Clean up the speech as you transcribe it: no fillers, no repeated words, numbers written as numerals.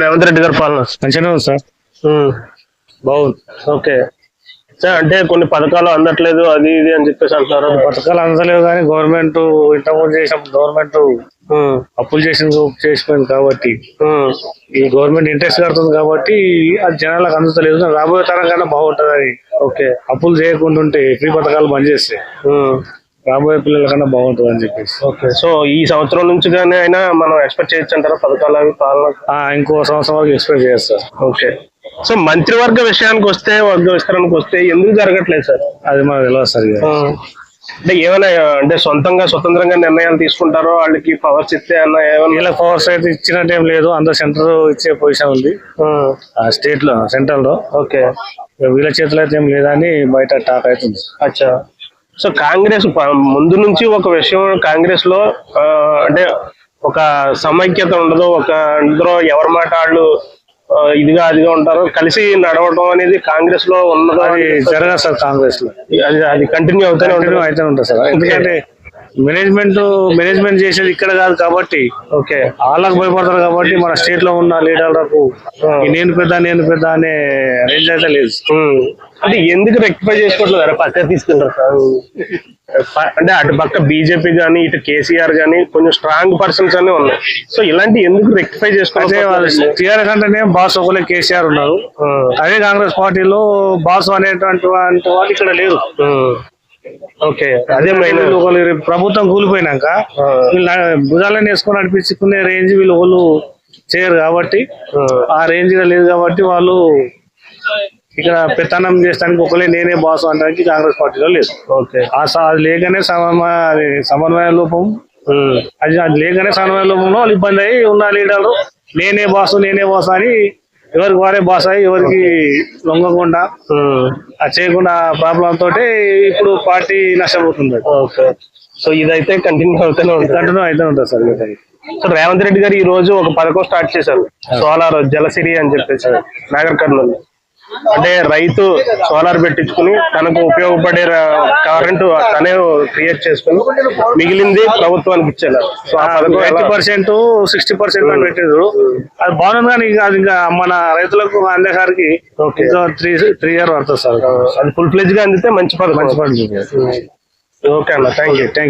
రేవంత్ రెడ్డి గారి పాలన మంచిగానే ఉంది సార్. బాగుంది. ఓకే సార్, అంటే కొన్ని పథకాలు అందట్లేదు అది ఇది అని చెప్పేసి అంటున్నారు. పథకాలు అందలేవు కానీ గవర్నమెంట్ ఇంతకుముందు చేసిన గవర్నమెంట్ అప్పులు చేసిపోయింది కాబట్టి ఈ గవర్నమెంట్ ఇంట్రెస్ట్ కడుతుంది కాబట్టి అది జనాలకు అందుతలేదు. రాబోయే తరం కన్నా బాగుంటది అని. ఓకే, అప్పులు చేయకుండా ఉంటే ఫ్రీ పథకాలు బంద్ చేస్తే రాబోయే పిల్లల కన్నా బాగుంటుంది అని చెప్పేసి. ఓకే, సో ఈ సంవత్సరం నుంచి కానీ అయినా మనం ఎక్స్పెక్ట్ చేయొచ్చు అంటారా పథకాలు అవి పాలన? ఇంకో సంవత్సరం వరకు ఎక్స్పెక్ట్ చేస్తారు. ఓకే, సో మంత్రివర్గ విషయానికి వస్తే, వర్గ విస్తరణకు వస్తే ఎందుకు జరగట్లేదు సార్? అది మనకు తెలియదు సార్. అంటే ఏమైనా అంటే స్వతంత్రంగా నిర్ణయాలు తీసుకుంటారో వాళ్ళకి పవర్స్ ఇస్తే అన్న ఏమైనా? వీళ్ళ పవర్స్ అయితే ఇచ్చినట్టు ఏం లేదు. అందరు సెంటర్ ఇచ్చే పొజిషన్ ఉంది స్టేట్ లో, సెంట్రల్ లో. ఓకే, వీళ్ళ చేతులు అయితే ఏం లేదని బయట టాక్ అవుతుంది. అచ్చా, సో కాంగ్రెస్ ముందు నుంచి ఒక విషయం, కాంగ్రెస్ లో అంటే ఒక సమైక్యత ఉండదు, ఒక అందరూ ఎవరి మాట వాళ్ళు ఇదిగా అదిగా ఉంటారు, కలిసి నడవడం అనేది కాంగ్రెస్ లో ఉన్నది. అది జరగదు సార్ కాంగ్రెస్ లో. అది కంటిన్యూ అవుతూనే ఉంటుంది సార్. ఎందుకంటే మేనేజ్మెంట్ చేసేది ఇక్కడ కాదు కాబట్టి. ఓకే, వాళ్ళకు భయపడతారు కాబట్టి మన స్టేట్ లో ఉన్న లీడర్లకు నేను పెద్ద అనే రేంజ్ అయితే లేదు. అంటే ఎందుకు రెక్టిఫై చేసుకోవట్లేదు? పక్క తీసుకుంటారు సార్. అంటే అటు పక్క బీజేపీ గానీ, ఇటు కేసీఆర్ గానీ కొంచెం స్ట్రాంగ్ పర్సన్స్ అనే ఉన్నాయి. సో ఇలాంటి ఎందుకు రెక్టిఫై చేసుకోవాలి? టీఆర్ఎస్ అంటేనే బాస్ ఒకలే కేసీఆర్ ఉన్నారు. అదే కాంగ్రెస్ పార్టీలో బాస్ అనేటువంటి వాళ్ళు ఇక్కడ లేరు. ఓకే, అదే ప్రభుత్వం కూలిపోయినాక భుజాలను వేసుకొని నడిపించుకునే రేంజ్ వీళ్ళు వాళ్ళు చేయరు కాబట్టి, ఆ రేంజ్ గా లేదు కాబట్టి వాళ్ళు ఇక్కడ పెత్తనం చేస్తానికి ఒకలే నేనే బాసు అనడానికి కాంగ్రెస్ పార్టీలో లేదు. ఓకే, అది లేకనే సమన్వయ లోపం, అది లేకనే సమన్వయ లోపంలో వాళ్ళు ఇబ్బంది అయ్యి ఉన్న లీడర్లు నేనే బాసు అని ఎవరికి వారే బాస్ అయ్యి ఎవరికి లొంగకుండా అది చేయకుండా ప్రాబ్లం తోటి ఇప్పుడు పార్టీ నష్టపోతుంది. ఓకే, సో ఇదైతే కంటిన్యూ అవుతూనే ఉంటుంది సార్. సో రేవంత్ రెడ్డి గారు ఈ రోజు ఒక పథకం స్టార్ట్ చేశారు, సోలార్ జలసిరి అని చెప్పేసి నాగర్ కర్నూలు. అంటే రైతు సోలార్ పెట్టించుకుని తనకు ఉపయోగపడే కరెంటు తనే క్రియేట్ చేసుకుని మిగిలింది ప్రభుత్వానికి ఇచ్చేలా. సో ఆ పథకం 80% 60% పెట్టారు. అది బాగుంది కానీ ఇంకా మన రైతులకు అందేసరికి ఇంకా 3 years పడుతుంది సార్. అది ఫుల్ ఫ్లెజ్ గా అందితే మంచి పథకం. మంచి పథకం. ఓకే అన్న, థ్యాంక్ యూ.